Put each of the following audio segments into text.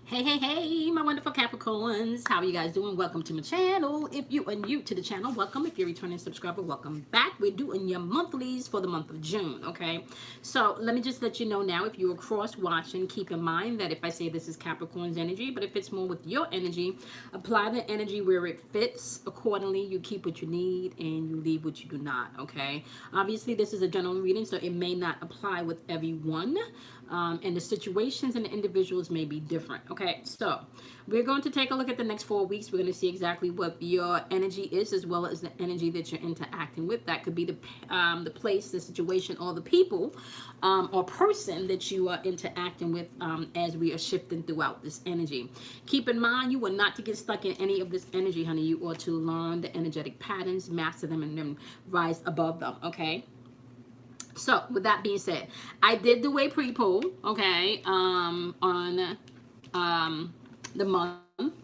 Hey, hey, hey, my wonderful Capricorns. How are you guys doing? Welcome to my channel. If you are new to the channel, welcome. If you're a returning subscriber, welcome back. We're doing your monthlies for the month of June, okay? So let me just let you know now, if you're cross-watching, keep in mind that if I say this is Capricorn's energy, but if it's more with your energy, apply the energy where it fits accordingly. You keep what you need and you leave what you do not, okay? Obviously, this is a general reading, so it may not apply with everyone. And the situations and the individuals may be different. Okay, so we're going to take a look at the next 4 weeks. We're going to see exactly what your energy is, as well as the energy that you're interacting with. That could be the place, the situation, or the people, or person that you are interacting with as we are shifting throughout this energy. Keep in mind, you are not to get stuck in any of this energy, honey. You are to learn the energetic patterns, master them, and then rise above them. Okay. So, with that being said, I did do a pre-poll, okay, on the month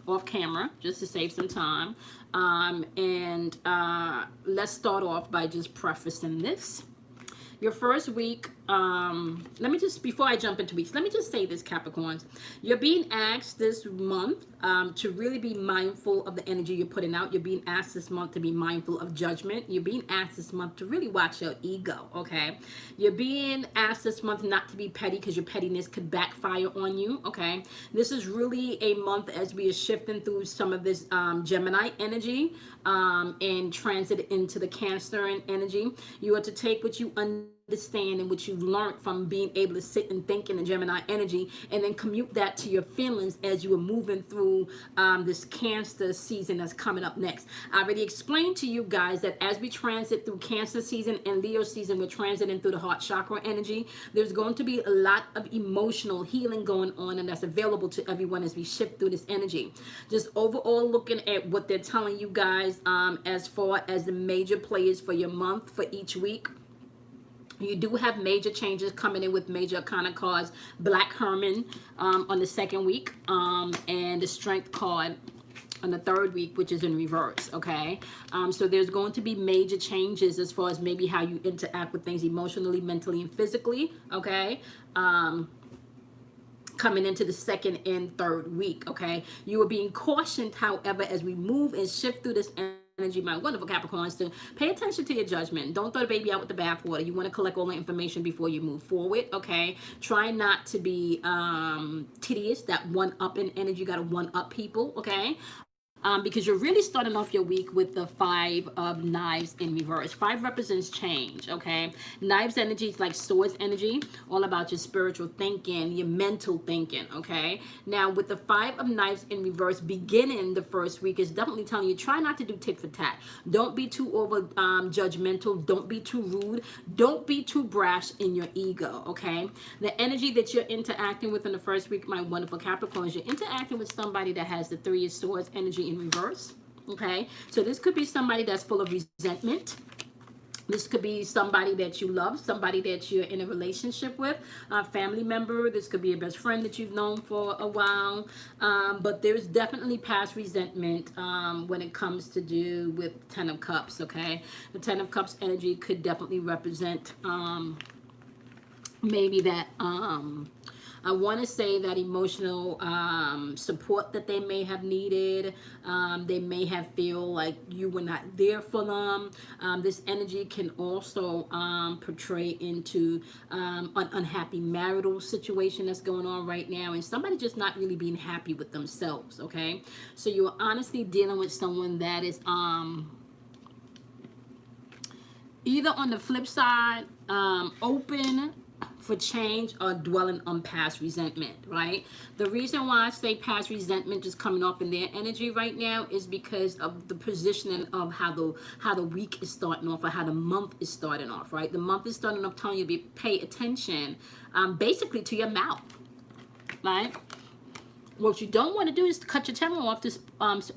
off camera, just to save some time. And let's start off by just prefacing this. Your first week, let me just, before I jump into weeks, let me just say this, Capricorns. You're being asked this month to really be mindful of the energy you're putting out. You're being asked this month to be mindful of judgment. You're being asked this month to really watch your ego, okay? You're being asked this month not to be petty, because your pettiness could backfire on you, okay? This is really a month as we are shifting through some of this Gemini energy and transit into the Cancer energy. You are to take what you understand and what you've learned from being able to sit and think in the Gemini energy, and then commute that to your feelings as you are moving through this Cancer season that's coming up next. I already explained to you guys that as we transit through Cancer season and Leo season, we're transiting through the heart chakra energy. There's going to be a lot of emotional healing going on, and that's available to everyone as we shift through this energy. Just overall looking at what they're telling you guys as far as the major players for your month for each week. You do have major changes coming in with major arcana cards. Black Herman on the second week, and the Strength card on the third week, which is in reverse, okay? So there's going to be major changes as far as maybe how you interact with things emotionally, mentally, and physically, okay? Coming into the second and third week, okay? You are being cautioned, however, as we move and shift through this energy, my wonderful Capricorns, to pay attention to your judgment. Don't throw the baby out with the bathwater. You want to collect all the information before you move forward, okay? Try not to be tedious. That one-upping energy, you got to one-up people, okay? Because you're really starting off your week with the Five of Knives in reverse. Five represents change, okay? Knives energy is like swords energy, all about your spiritual thinking, your mental thinking, okay? Now, with the Five of Knives in reverse, beginning the first week is definitely telling you, try not to do tit for tat. Don't be too over judgmental. Don't be too rude. Don't be too brash in your ego, okay? The energy that you're interacting with in the first week, my wonderful Capricorns, you're interacting with somebody that has the Three of Swords energy in reverse, okay? So this could be somebody that's full of resentment. This could be somebody that you love, somebody that you're in a relationship with, a family member. This could be a best friend that you've known for a while. But there's definitely past resentment when it comes to do with Ten of Cups, okay? The Ten of Cups energy could definitely represent maybe that I want to say that emotional support that they may have needed. They may have feel like you were not there for them. This energy can also portray into an unhappy marital situation that's going on right now, and somebody just not really being happy with themselves, okay? So you're honestly dealing with someone that is either on the flip side, open for change, or dwelling on past resentment, right? The reason why I say past resentment just coming off in their energy right now is because of the positioning of how the week is starting off, or how the month is starting off, right? The month is starting off telling you to pay attention basically to your mouth, right? What you don't want to do is cut your tongue off to,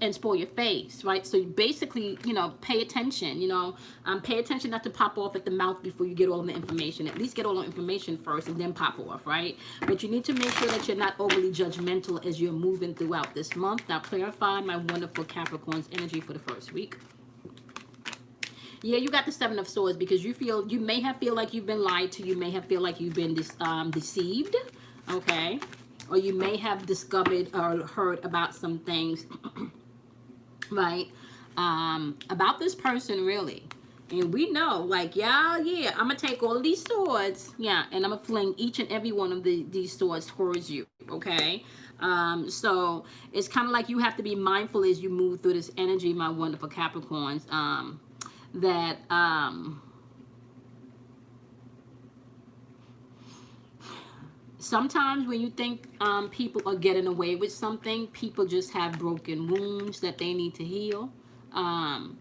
and spoil your face, right? So you basically, pay attention, pay attention not to pop off at the mouth before you get all the information. At least get all the information first and then pop off, right? But you need to make sure that you're not overly judgmental as you're moving throughout this month. Now, clarify my wonderful Capricorn's energy for the first week. Yeah, you got the Seven of Swords because you may have feel like you've been lied to. You may have feel like you've been deceived, okay? or you may have discovered or heard about some things, right, about this person, really. And we know, like, yeah, I'm gonna take all of these swords, yeah, and I'm gonna fling each and every one of these swords towards you, okay? So it's kind of like you have to be mindful as you move through this energy, my wonderful Capricorns, that sometimes when you think people are getting away with something, people just have broken wounds that they need to heal. Um,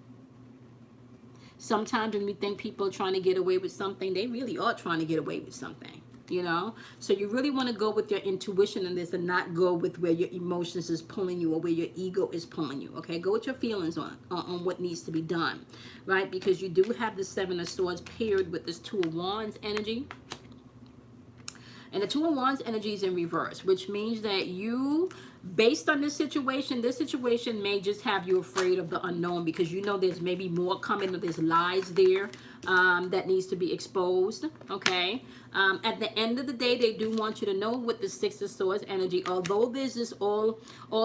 Sometimes when we think people are trying to get away with something, they really are trying to get away with something, you know? So you really want to go with your intuition in this and not go with where your emotions is pulling you or where your ego is pulling you, okay? Go with your feelings on what needs to be done, right? Because you do have the Seven of Swords paired with this Two of Wands energy. And the Two of Wands energy is in reverse, which means that you, based on this situation may just have you afraid of the unknown, because you know there's maybe more coming, or there's lies there that needs to be exposed, okay? At the end of the day, they do want you to know with the Six of Swords energy, although there's this all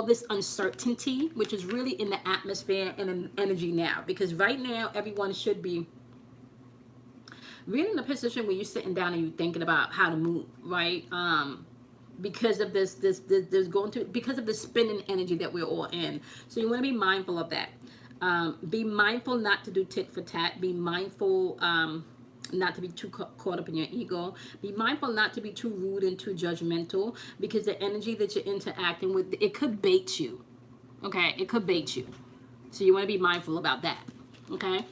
this uncertainty, which is really in the atmosphere and in energy now, because right now everyone should be really in a position where you're sitting down and you're thinking about how to move, right? Because of this because of the spinning energy that we're all in. So you want to be mindful of that. Be mindful not to do tit for tat. Be mindful not to be too caught up in your ego. Be mindful not to be too rude and too judgmental, because the energy that you're interacting with, it could bait you. Okay, it could bait you. So you want to be mindful about that. Okay.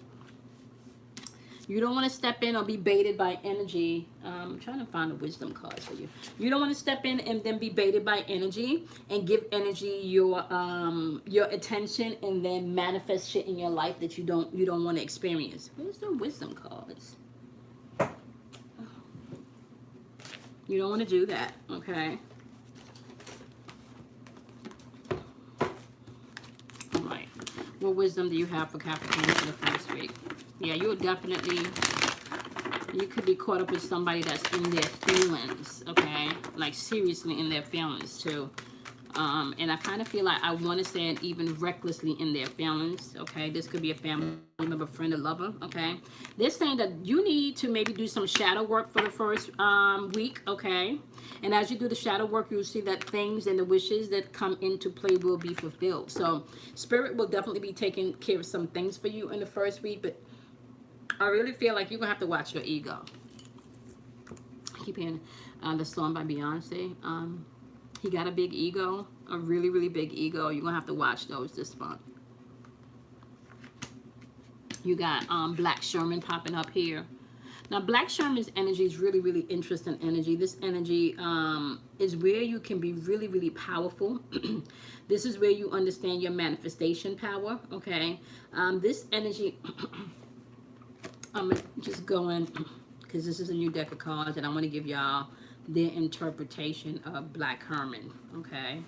You don't want to step in or be baited by energy. I'm trying to find a wisdom card for you. You don't want to step in and then be baited by energy and give energy your attention and then manifest shit in your life that you don't want to experience. Where's the wisdom cards? You don't want to do that, okay? All right. What wisdom do you have for Capricorn for the first week? Yeah, you could be caught up with somebody that's in their feelings, okay? Like seriously in their feelings too. And I kind of feel like I want to say it even recklessly in their feelings, okay? This could be a family member, friend, or lover, okay? They're saying that you need to maybe do some shadow work for the first week, okay? And as you do the shadow work, you'll see that things and the wishes that come into play will be fulfilled. So Spirit will definitely be taking care of some things for you in the first week, but I really feel like you're going to have to watch your ego. I keep hearing the song by Beyonce. He got a big ego, a really, really big ego. You're going to have to watch those this month. You got Black Sherman popping up here. Now, Black Sherman's energy is really, really interesting energy. This energy is where you can be really, really powerful. This is where you understand your manifestation power, okay? This energy... I'm just going, because this is a new deck of cards, and I want to give y'all their interpretation of Black Herman, okay?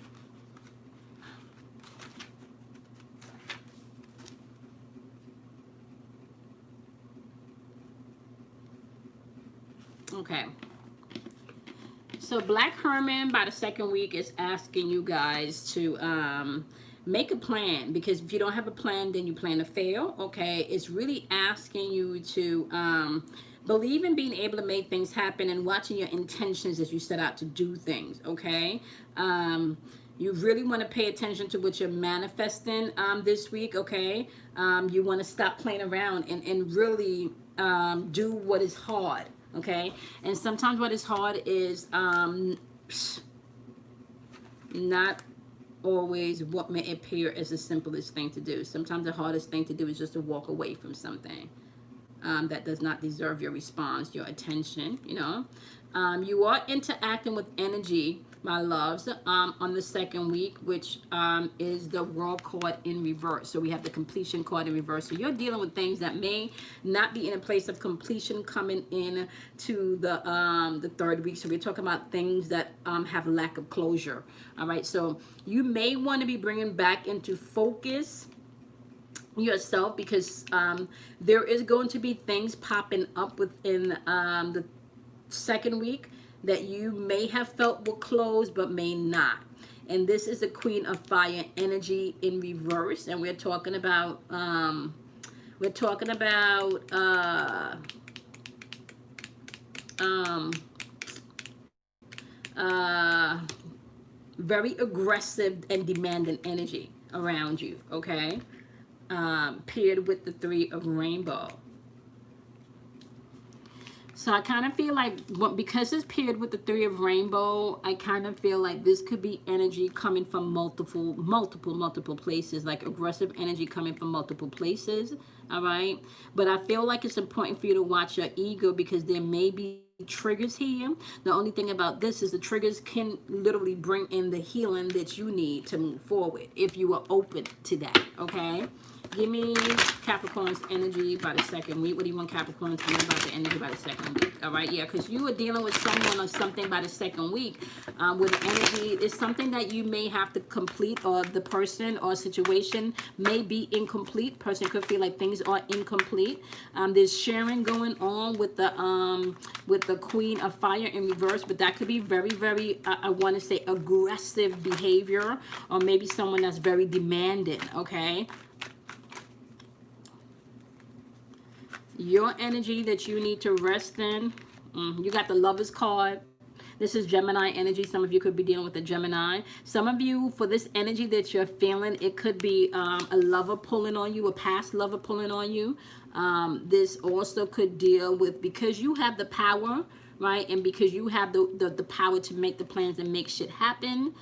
Okay. So Black Herman, by the second week, is asking you guys to make a plan, because if you don't have a plan, then you plan to fail, okay? It's really asking you to believe in being able to make things happen and watching your intentions as you set out to do things, okay? You really want to pay attention to what you're manifesting this week, okay? You want to stop playing around and really do what is hard, okay? And sometimes what is hard is not always what may appear as the simplest thing to do. Sometimes the hardest thing to do is just to walk away from something that does not deserve your response, your attention, you know. You are interacting with energy, my loves, on the second week, which is the World card in reverse. So we have the completion card in reverse. So you're dealing with things that may not be in a place of completion coming in to the third week. So we're talking about things that have lack of closure. All right. So you may want to be bringing back into focus yourself, because there is going to be things popping up within the second week that you may have felt were closed but may not. And this is the Queen of Fire energy in reverse, and we're talking about we're talking about very aggressive and demanding energy around you, okay? Paired with the Three of Rainbow. So I kind of feel like, because it's paired with the Three of Rainbow, I kind of feel like this could be energy coming from multiple places, like aggressive energy coming from multiple places, all right? But I feel like it's important for you to watch your ego, because there may be triggers here. The only thing about this is the triggers can literally bring in the healing that you need to move forward if you are open to that, okay? Give me Capricorn's energy by the second week. What do you want Capricorn to know about the energy by the second week? All right, yeah, because you are dealing with someone or something by the second week with energy. It's something that you may have to complete, or the person or situation may be incomplete. Person could feel like things are incomplete. There's sharing going on with the Queen of Fire in reverse, but that could be very, very, I want to say, aggressive behavior, or maybe someone that's very demanding, okay? Your energy that you need to rest in. You got the Lovers card. This is Gemini energy. Some of you could be dealing with a Gemini. Some of you, for this energy that you're feeling, it could be a lover pulling on you, a past lover pulling on you. This also could deal with, because you have the power, right? And because you have the power to make the plans and make shit happen.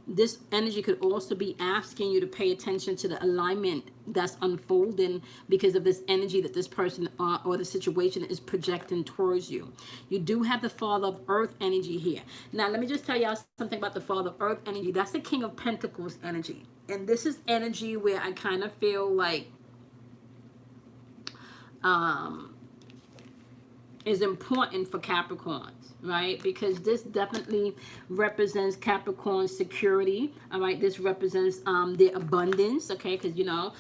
This energy could also be asking you to pay attention to the alignment that's unfolding because of this energy that this person or the situation is projecting towards you. You do have the Father of Earth energy here. Now, let me just tell y'all something about the Father of Earth energy. That's the King of Pentacles energy. And this is energy where I kind of feel like is important for Capricorns, right? Because this definitely represents Capricorn's security, all right? This represents their abundance, okay? Because, you know,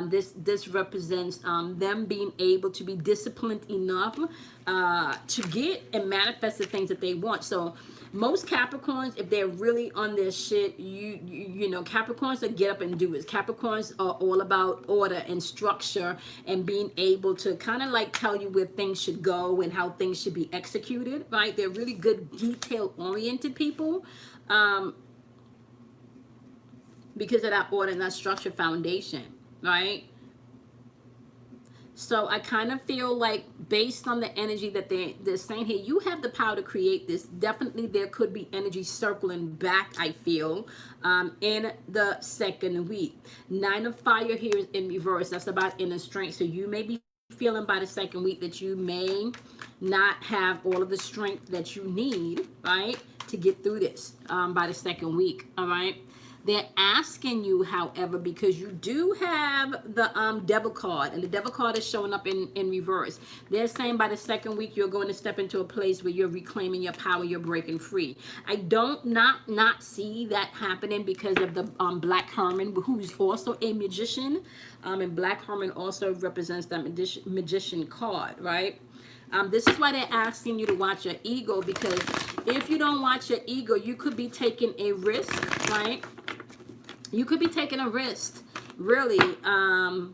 this represents them being able to be disciplined enough to get and manifest the things that they want. So most Capricorns, if they're really on their shit, you know, Capricorns that get up and do it. Capricorns are all about order and structure and being able to kind of like tell you where things should go and how things should be executed, right? They're really good detail-oriented people because of that order and that structure foundation, right? So I kind of feel like, based on the energy that they're saying here, you have the power to create this. Definitely there could be energy circling back, I feel, in the second week. Nine of Fire here is in reverse. That's about inner strength. So you may be feeling by the second week that you may not have all of the strength that you need, right, to get through this by the second week, all right? They're asking you, however, because you do have the Devil card, and the Devil card is showing up in reverse. They're saying by the second week, you're going to step into a place where you're reclaiming your power, you're breaking free. I don't not see that happening because of the Black Hermit, who's also a magician, and Black Hermit also represents that magician card, right? This is why they're asking you to watch your ego, because if you don't watch your ego, you could be taking a risk, right? You could be taking a risk, really, and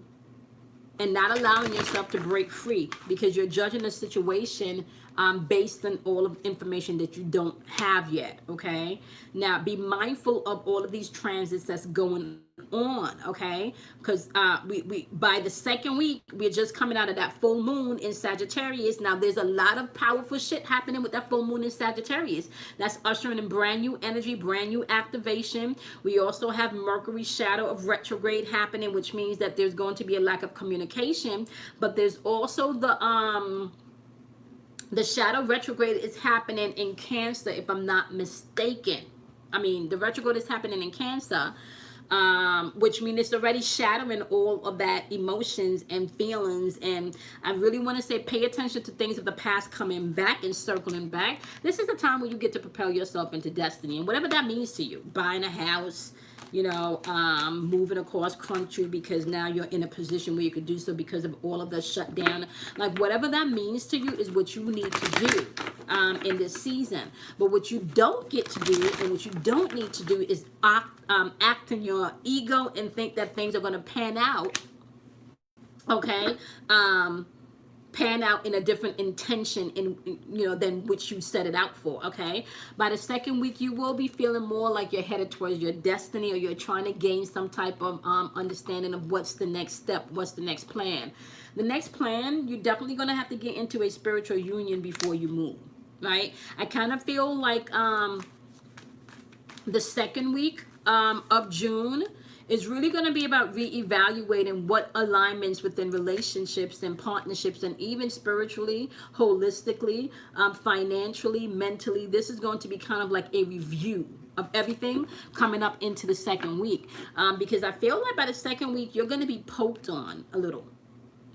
not allowing yourself to break free because you're judging the situation based on all of the information that you don't have yet, okay? Now, be mindful of all of these transits that's going on, okay? Because we by the second week, we're just coming out of that full moon in Sagittarius. Now, there's a lot of powerful shit happening with that full moon in Sagittarius. That's ushering in brand new energy, brand new activation. We also have Mercury's shadow of retrograde happening, which means that there's going to be a lack of communication. But there's also the shadow retrograde is happening in Cancer, if I'm not mistaken. I mean, the retrograde is happening in Cancer, which means it's already shadowing all of that emotions and feelings. And I really want to say, pay attention to things of the past coming back and circling back. This is a time where you get to propel yourself into destiny, and whatever that means to you. Buying a house, you know, moving across country because now you're in a position where you could do so because of all of the shutdown. Like whatever that means to you is what you need to do in this season. But what you don't get to do and what you don't need to do is act in your ego and think that things are going to pan out. Okay. Pan out in a different intention than which you set it out for. Okay, by the second week you will be feeling more like you're headed towards your destiny, or you're trying to gain some type of understanding of what's the next step, what's the next plan. The next plan, you're definitely going to have to get into a spiritual union before you move, right? I kind of feel like the second week of June is really going to be about reevaluating what alignments within relationships and partnerships, and even spiritually, holistically, financially, mentally. This is going to be kind of like a review of everything coming up into the second week, because I feel like by the second week you're going to be poked on a little,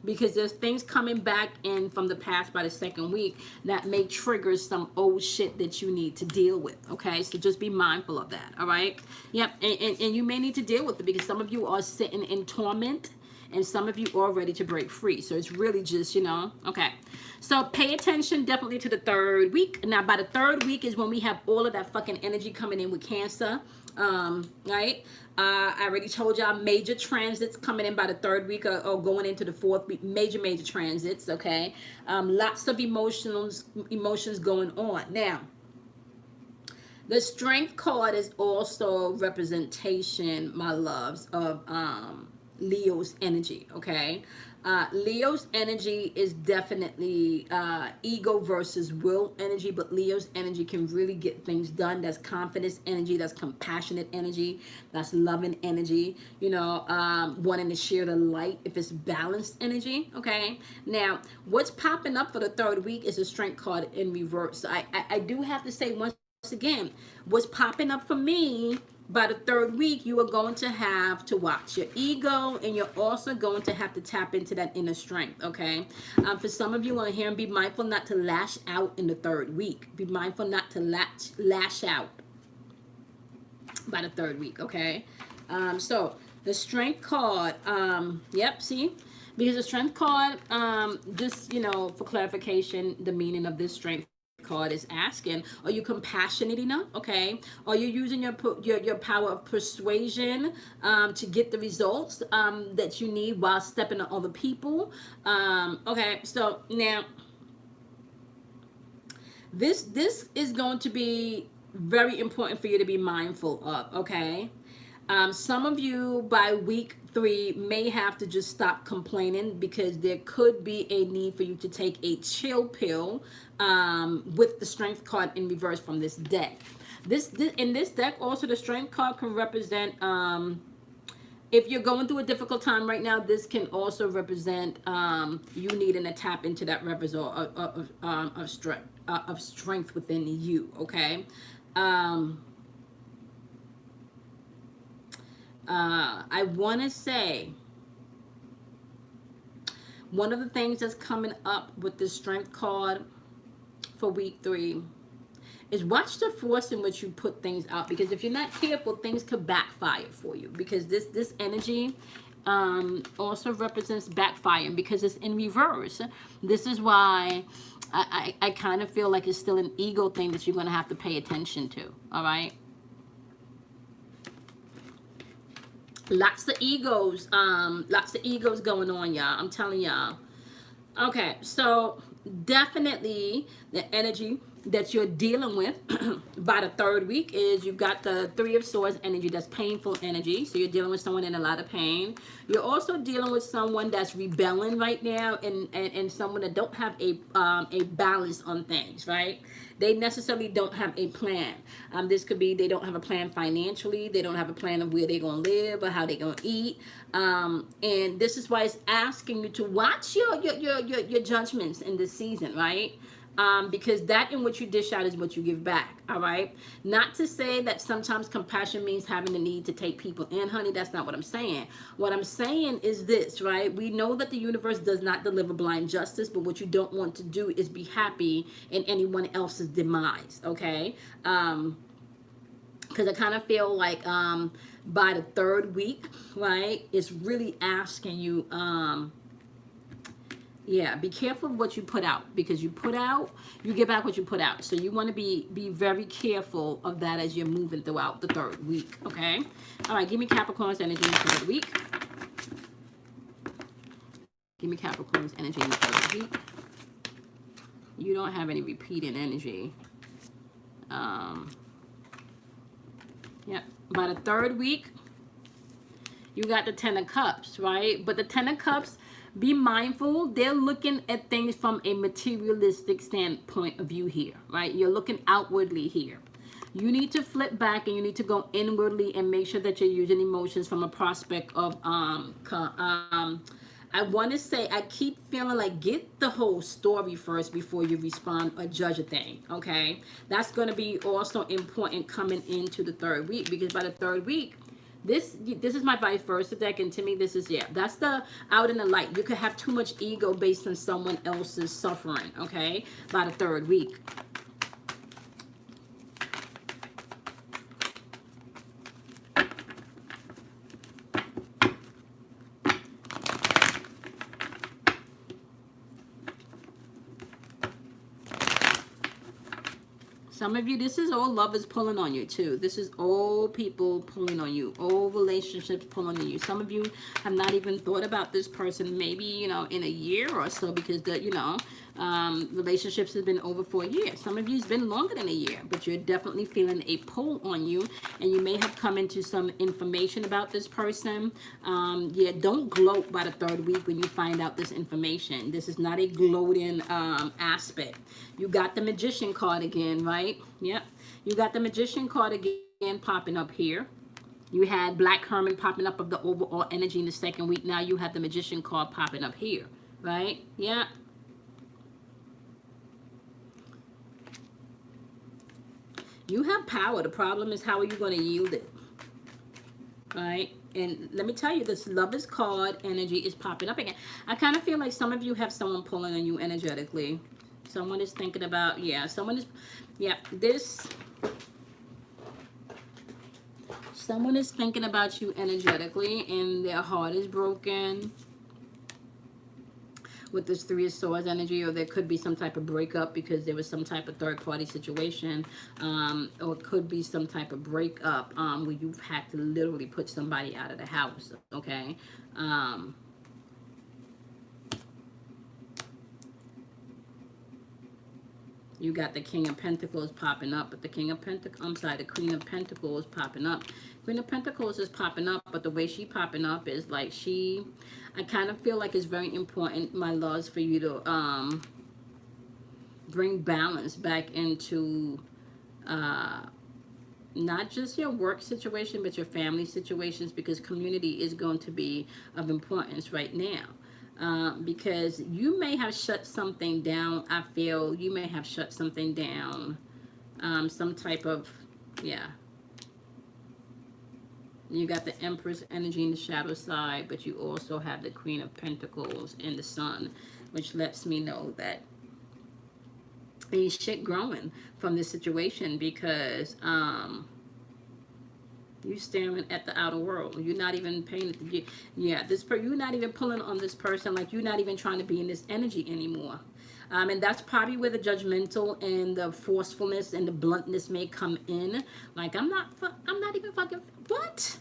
because there's things coming back in from the past by the second week that may trigger some old shit that you need to deal with. Okay, so just be mindful of that. All right. Yep. And you may need to deal with it because some of you are sitting in torment and some of you are ready to break free. So it's really just, okay. So pay attention definitely to the third week. Now by the third week is when we have all of that fucking energy coming in with Cancer. Right. I already told y'all major transits coming in by the third week, or going into the fourth week. Major transits. Okay. Lots of emotions going on. Now, the Strength card is also representation, my loves, of Leo's energy. Okay. Leo's energy is definitely ego versus will energy, but Leo's energy can really get things done. That's confidence energy, that's compassionate energy, that's loving energy, wanting to share the light if it's balanced energy. Okay, now what's popping up for the third week is a Strength card in reverse. So I do have to say once again, what's popping up for me by the third week, you are going to have to watch your ego, and you're also going to have to tap into that inner strength. Okay, for some of you on here, be mindful not to lash out in the third week. Be mindful not to lash out by the third week. Okay, so the Strength card, yep, see, because the Strength card, just for clarification, the meaning of this Strength card is asking, are you compassionate enough? Okay, are you using your power of persuasion to get the results that you need while stepping on other people? Okay, so now this is going to be very important for you to be mindful of. Okay, some of you by week 3 may have to just stop complaining, because there could be a need for you to take a chill pill with the Strength card in reverse from this deck. In this deck also, the Strength card can represent, if you're going through a difficult time right now, this can also represent you needing to tap into that reservoir of strength within you. Okay. I want to say one of the things that's coming up with the Strength card for week 3 is watch the force in which you put things out, because if you're not careful, things could backfire for you, because this energy also represents backfiring because it's in reverse. This is why I kind of feel like it's still an ego thing that you're going to have to pay attention to. All right. Lots of egos going on, y'all. I'm telling y'all. Okay, so definitely the energy that you're dealing with by the third week is you've got the 3 of Swords energy. That's painful energy. So you're dealing with someone in a lot of pain. You're also dealing with someone that's rebelling right now, and someone that don't have a balance on things, right? They necessarily don't have a plan. This could be they don't have a plan financially. They don't have a plan of where they're going to live or how they're going to eat. And this is why it's asking you to watch your judgments in this season, right? Because that in what you dish out is what you give back. All right. Not to say that sometimes compassion means having the need to take people in, honey. That's not what I'm saying. What I'm saying is this, right? We know that the universe does not deliver blind justice, but what you don't want to do is be happy in anyone else's demise. Okay. Because I kind of feel like by the third week, right, it's really asking you, yeah, be careful of what you put out, because you put out, you get back what you put out. So you want to be very careful of that as you're moving throughout the third week, okay? All right, give me Capricorn's energy in the third week. Give me Capricorn's energy in the third week. You don't have any repeating energy. Yeah, by the third week, you got the Ten of Cups, right? But the Ten of Cups, be mindful, they're looking at things from a materialistic standpoint of view here, right? You're looking outwardly here. You need to flip back and you need to go inwardly and make sure that you're using emotions from a prospect of, I want to say, I keep feeling like get the whole story first before you respond or judge a thing, okay? That's going to be also important coming into the third week, because by the third week, this is my vice versa deck, and to me this is, yeah, that's the out in the light. You could have too much ego based on someone else's suffering, okay, by the third week. Some of you, this is all lovers pulling on you too. This is all people pulling on you, all relationships pulling on you. Some of you have not even thought about this person maybe, you know, in a year or so, because the, you know, relationships have been over for a year. Some of you it's been longer than a year, but you're definitely feeling a pull on you, and you may have come into some information about this person. Yeah, don't gloat by the third week when you find out this information. This is not a gloating aspect. You got the Magician card again, right? Yep. You got the Magician card again popping up here. You had Black Hermit popping up of the overall energy in the second week. Now you have the Magician card popping up here, right? Yeah. You have power. The problem is, how are you going to yield it? Right? And let me tell you, this Lover's card energy is popping up again. I kind of feel like some of you have someone pulling on you energetically. Someone is thinking about, yeah, someone is, yeah, someone is thinking about you energetically, and their heart is broken with this Three of Swords energy, or there could be some type of breakup because there was some type of third-party situation, or it could be some type of breakup where you've had to literally put somebody out of the house, okay? You got the King of Pentacles popping up, but the King of Pentacles, I'm sorry, the Queen of Pentacles popping up. Queen of Pentacles is popping up, but the way she popping up is like I kind of feel like it's very important, my loves, for you to bring balance back into not just your work situation, but your family situations, because community is going to be of importance right now. Because you may have shut something down. I feel you may have shut something down, some type of, yeah. You got the Empress energy in the shadow side, but you also have the Queen of Pentacles in the Sun, which lets me know that ain't shit growing from this situation, because you staring at the outer world. You're not even paying attention. Yeah, you're not even pulling on this person. Like, you're not even trying to be in this energy anymore. And that's probably where the judgmental and the forcefulness and the bluntness may come in. Like, I'm not even fucking, what?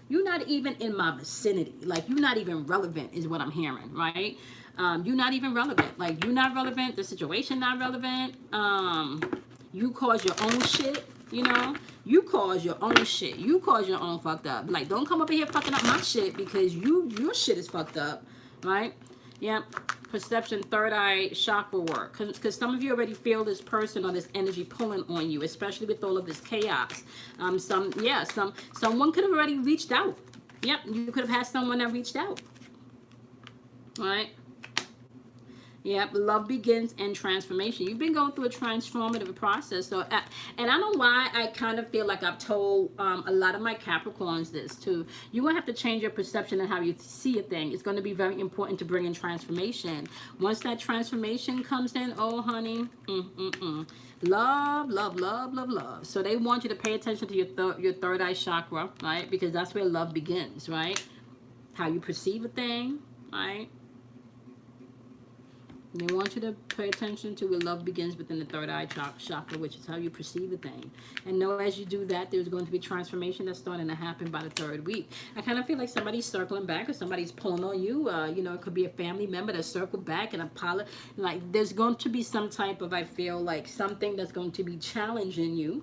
You're not even in my vicinity. Like, you're not even relevant is what I'm hearing, right? You're not even relevant. Like, you're not relevant. The situation not relevant. You cause your own shit. You know, you cause your own shit. You cause your own fucked up. Like, don't come up in here fucking up my shit, because your shit is fucked up, right? Yeah. Perception, third eye chakra work, because some of you already feel this person or this energy pulling on you, especially with all of this chaos. Someone could have already reached out. Yep, you could have had someone that reached out, right? Yep, love begins and transformation. You've been going through a transformative process. So, and I don't know why I kind of feel like I've told a lot of my Capricorns this too. You're going to have to change your perception and how you see a thing. It's going to be very important to bring in transformation. Once that transformation comes in, oh, honey, love, love, love, love, love. So they want you to pay attention to your third eye chakra, right? Because that's where love begins, right? How you perceive a thing, right? They want you to pay attention to where love begins within the third eye chakra, which is how you perceive a thing. And know as you do that, there's going to be transformation that's starting to happen by the third week. I kind of feel like somebody's circling back or somebody's pulling on you. You know, it could be a family member that circled back and apologize. Like, there's going to be some type of, I feel like, something that's going to be challenging you.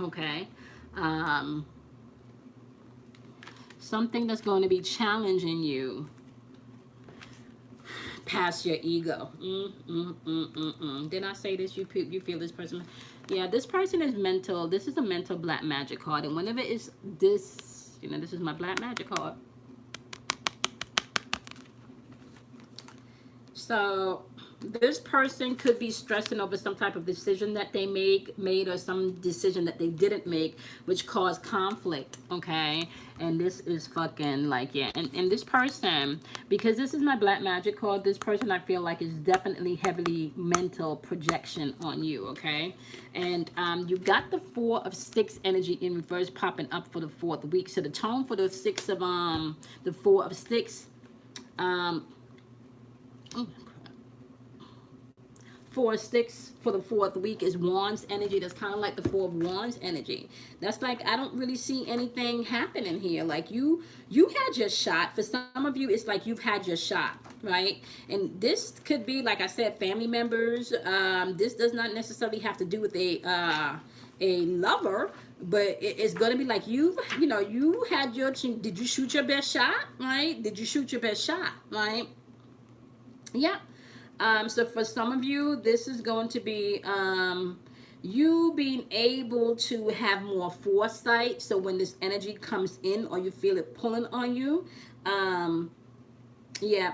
Okay. Something that's going to be challenging you past your ego. Did I say this? You feel this person? Yeah, this person is mental. This is a mental black magic card. And whenever it's this, you know, this is my black magic card. So this person could be stressing over some type of decision that they made or some decision that they didn't make, which caused conflict, okay? And this is fucking like, yeah. And this person, because this is my black magic card, this person I feel like is definitely heavily mental projection on you, okay? And you got the 4 of Sticks energy in reverse popping up for the 4th week. So the tone for the 4 of Sticks, 4 of Sticks for the 4th week is Wands energy. That's kind of like the 4 of Wands energy. That's like, I don't really see anything happening here. Like you had your shot. For some of you, it's like you've had your shot, right? And this could be, like I said, family members. This does not necessarily have to do with a lover, but it's going to be like you had your, did you shoot your best shot, right? Did you shoot your best shot, right? Yeah. So for some of you, this is going to be you being able to have more foresight. So when this energy comes in or you feel it pulling on you, yeah,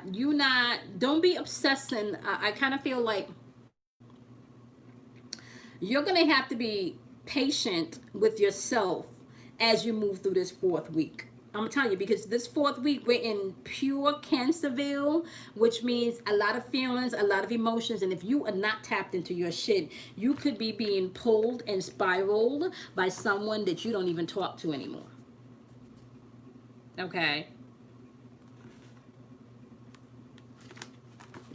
don't be obsessing. I kind of feel like you're going to have to be patient with yourself as you move through this 4th week. I'm telling you, because this 4th week, we're in pure Cancerville, which means a lot of feelings, a lot of emotions. And if you are not tapped into your shit, you could be being pulled and spiraled by someone that you don't even talk to anymore. Okay?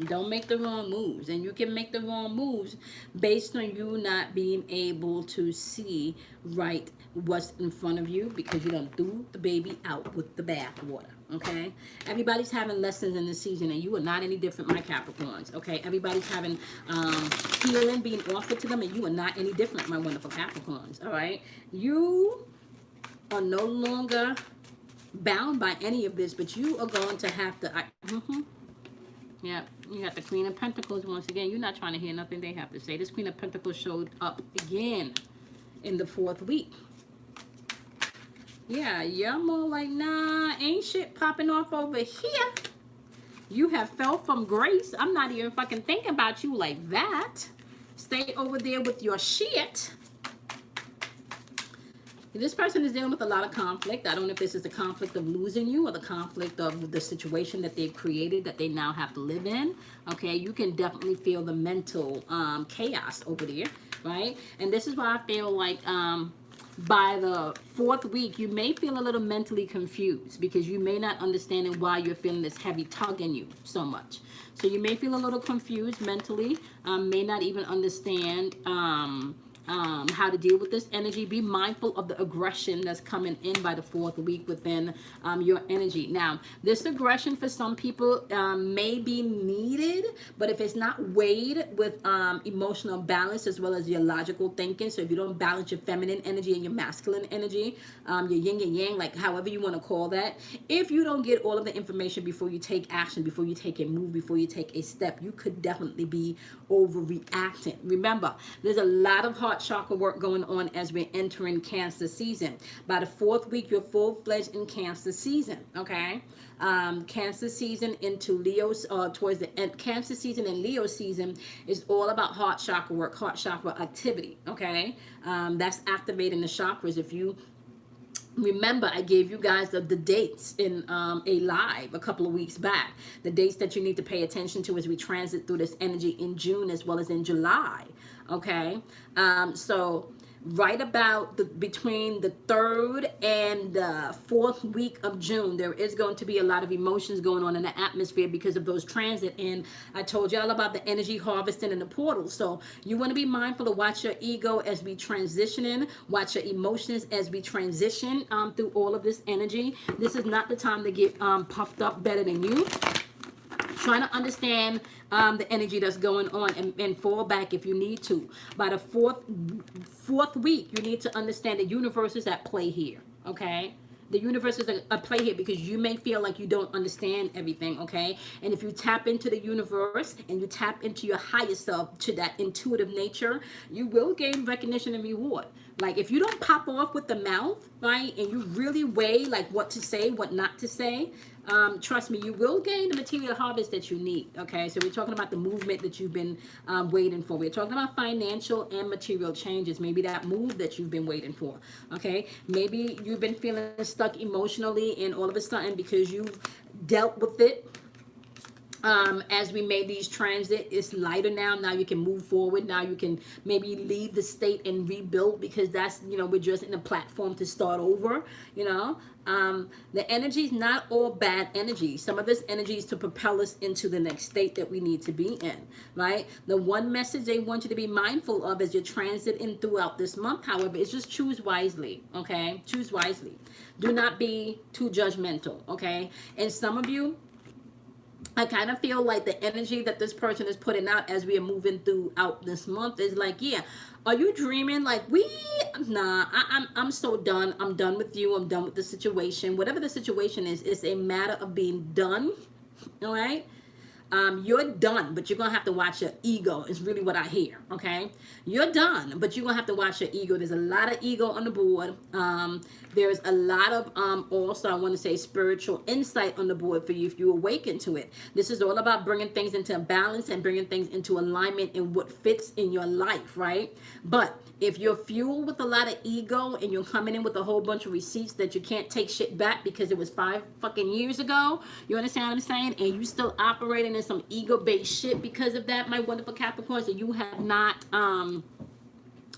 Don't make the wrong moves. And you can make the wrong moves based on you not being able to see right what's in front of you, because you done threw the baby out with the bathwater. Okay? Everybody's having lessons in this season, and you are not any different, my Capricorns. Okay? Everybody's having healing being offered to them, and you are not any different, my wonderful Capricorns. All right? You are no longer bound by any of this, but you are going to have to... Yeah, you got the Queen of Pentacles once again. You're not trying to hear nothing they have to say. This Queen of Pentacles showed up again in the 4th week. Yeah, you're more like, nah, ain't shit popping off over here. You have fell from grace. I'm not even fucking thinking about you like that. Stay over there with your shit. This person is dealing with a lot of conflict. I don't know if this is the conflict of losing you or the conflict of the situation that they've created that they now have to live in. Okay, you can definitely feel the mental chaos over there, right? And this is why I feel like by the 4th week, you may feel a little mentally confused, because you may not understand why you're feeling this heavy tug in you so much. So you may feel a little confused mentally, may not even understand how to deal with this energy. Be mindful of the aggression that's coming in by the 4th week within your energy. Now, this aggression for some people may be needed, but if it's not weighed with emotional balance as well as your logical thinking, so if you don't balance your feminine energy and your masculine energy, your yin and yang, like however you want to call that, if you don't get all of the information before you take action, before you take a move, before you take a step, you could definitely be overreacting. Remember, there's a lot of heart heart chakra work going on as we're entering Cancer season. By the 4th week, you're full-fledged in Cancer season, okay? Cancer season into Leo's, towards the end, Cancer season and Leo season is all about heart chakra work, heart chakra activity, okay? That's activating the chakras. If you remember, I gave you guys the dates in a live a couple of weeks back. The dates that you need to pay attention to as we transit through this energy in June as well as in July. Okay, so right about between the 3rd and the 4th week of June, there is going to be a lot of emotions going on in the atmosphere because of those transit. And I told y'all about the energy harvesting in the portal. So you want to be mindful to watch your ego as we transition in, watch your emotions as we transition through all of this energy. This is not the time to get puffed up better than you. Trying to understand the energy that's going on and fall back if you need to. By the fourth week, you need to understand the universe is at play here, okay? The universe is at play here because you may feel like you don't understand everything, okay? And if you tap into the universe and you tap into your higher self, to that intuitive nature, you will gain recognition and reward. Like if you don't pop off with the mouth, right, and you really weigh like what to say, what not to say, trust me, you will gain the material harvest that you need, okay? So we're talking about the movement that you've been waiting for. We're talking about financial and material changes, maybe that move that you've been waiting for, okay? Maybe you've been feeling stuck emotionally and all of a sudden because you've dealt with it, as we made these transit, it's lighter now. Now you can move forward. Now you can maybe leave the state and rebuild because that's, you know, we're just in a platform to start over, you know. The energy is not all bad energy. Some of this energy is to propel us into the next state that we need to be in, right? The one message they want you to be mindful of as you're transiting throughout this month, however, is just choose wisely, okay? Choose wisely. Do not be too judgmental, okay? And some of you, I kind of feel like the energy that this person is putting out as we are moving throughout this month is like, yeah, are you dreaming like I'm so done. I'm done with you. I'm done with the situation. Whatever the situation is, it's a matter of being done. All right. You're done, but you're going to have to watch your ego is really what I hear, okay? You're done, but you're going to have to watch your ego. There's a lot of ego on the board. There's a lot of, also, I want to say spiritual insight on the board for you if you awaken to it. This is all about bringing things into balance and bringing things into alignment in what fits in your life, right? But if you're fueled with a lot of ego and you're coming in with a whole bunch of receipts that you can't take shit back because it was 5 fucking years ago, you understand what I'm saying? And you still operating in some ego-based shit because of that, my wonderful Capricorns, and you have not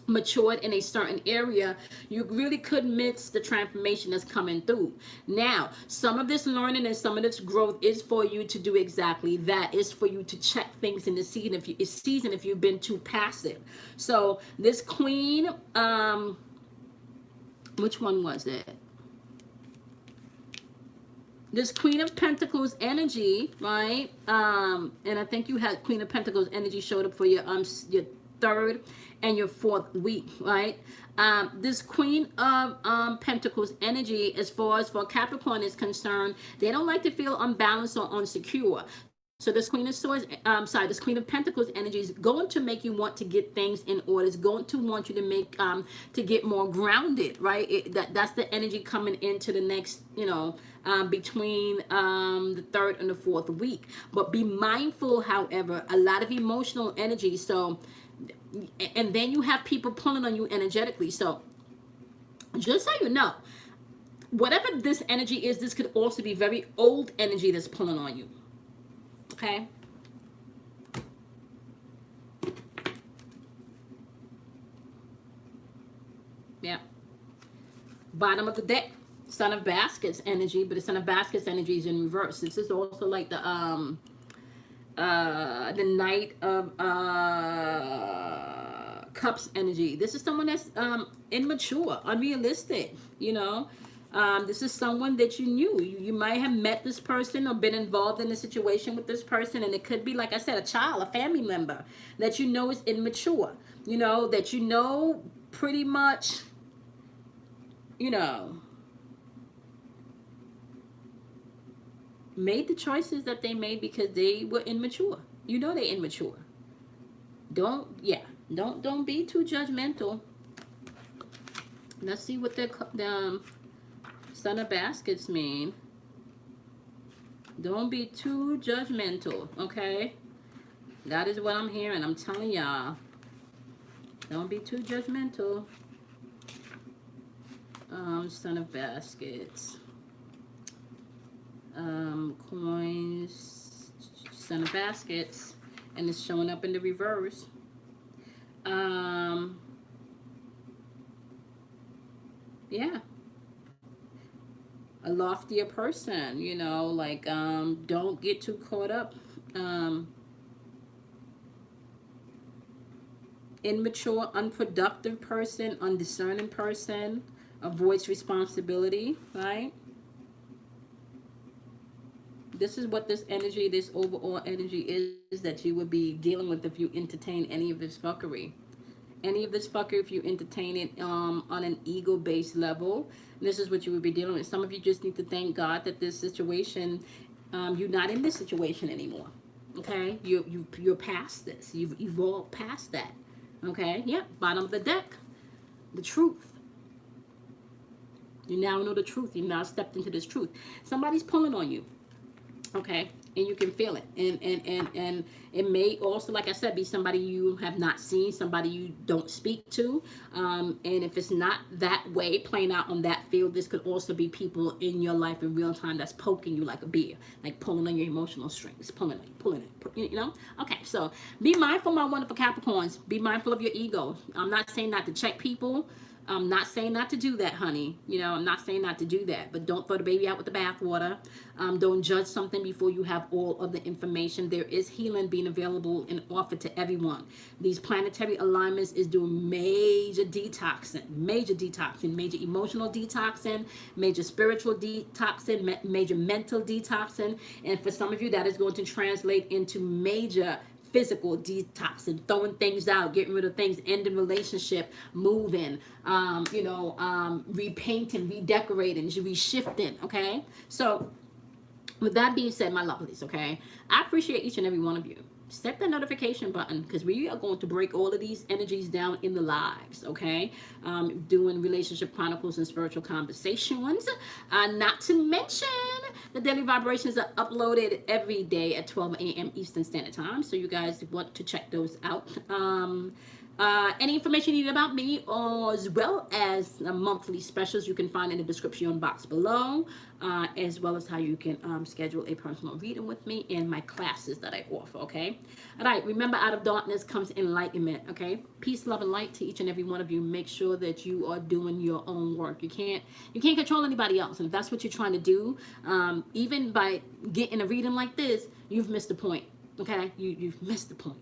matured in a certain area, you really could miss the transformation that's coming through. Now, some of this learning and some of this growth is for you to do exactly that. It's for you to check things in the season if you've been too passive. So this queen, which one was it? This Queen of Pentacles energy, right? And I think you had Queen of Pentacles energy showed up for your 3rd and your 4th week, right? This Queen of Pentacles energy, as far as for Capricorn is concerned, they don't like to feel unbalanced or insecure. So this Queen of Swords, this Queen of Pentacles energy is going to make you want to get things in order. It's going to want you to make, to get more grounded, right? That's the energy coming into the next, you know, between the 3rd and the 4th week. But be mindful, however, a lot of emotional energy. So, and then you have people pulling on you energetically. So just so you know, whatever this energy is, this could also be very old energy that's pulling on you. Okay. Yeah. Bottom of the deck, Son of Baskets energy, but the Son of Baskets energy is in reverse. This is also like the Knight of Cups energy. This is someone that's immature, unrealistic, you know. This is someone that you knew. You might have met this person or been involved in a situation with this person, and it could be, like I said, a child, a family member that you know is immature, you know, that you know pretty much, you know, made the choices that they made because they were immature. You know they're immature. Don't be too judgmental. Let's see what the Son of Baskets mean. Don't be too judgmental, okay? That is what I'm hearing. I'm telling y'all. Don't be too judgmental. Son of Baskets. Coins. Son of Baskets. And it's showing up in the reverse. Yeah. A loftier person, you know, like, don't get too caught up. Immature, unproductive person, undiscerning person, avoids responsibility, right? This is what this energy, this overall energy is that you would be dealing with if you entertain any of this fuckery. Any of this fuckery, if you entertain it on an ego-based level, this is what you would be dealing with. Some of you just need to thank God that this situation, you're not in this situation anymore. Okay? You're past this. You've evolved past that. Okay? Yep. Bottom of the deck. The truth. You now know the truth. You now stepped into this truth. Somebody's pulling on you. Okay? And you can feel it. And it may also, like I said, be somebody you have not seen, somebody you don't speak to. And if it's not that way, playing out on that field, this could also be people in your life in real time that's poking you like a bear, like pulling on your emotional strings, pulling it, you know? Okay, so be mindful, my wonderful Capricorns. Be mindful of your ego. I'm not saying not to check people. I'm not saying not to do that, honey. You know, I'm not saying not to do that. But don't throw the baby out with the bathwater. Don't judge something before you have all of the information. There is healing being available and offered to everyone. These planetary alignments is doing major detoxing, major emotional detoxing, major spiritual detoxing, major mental detoxing. And for some of you, that is going to translate into major physical detoxing, throwing things out, getting rid of things, ending relationship, moving, repainting, redecorating, reshifting, okay? So with that being said, my lovelies, okay, I appreciate each and every one of you. Set the notification button because we are going to break all of these energies down in the lives, okay? Doing relationship chronicles and spiritual conversations. Not to mention the daily vibrations are uploaded every day at 12 a.m. Eastern Standard Time. So you guys want to check those out. Any information you need about me, or as well as monthly specials, you can find in the description box below, as well as how you can schedule a personal reading with me in my classes that I offer, okay? All right, remember, out of darkness comes enlightenment, okay? Peace, love, and light to each and every one of you. Make sure that you are doing your own work. You can't control anybody else, and if that's what you're trying to do, even by getting a reading like this, you've missed the point, okay? You've missed the point.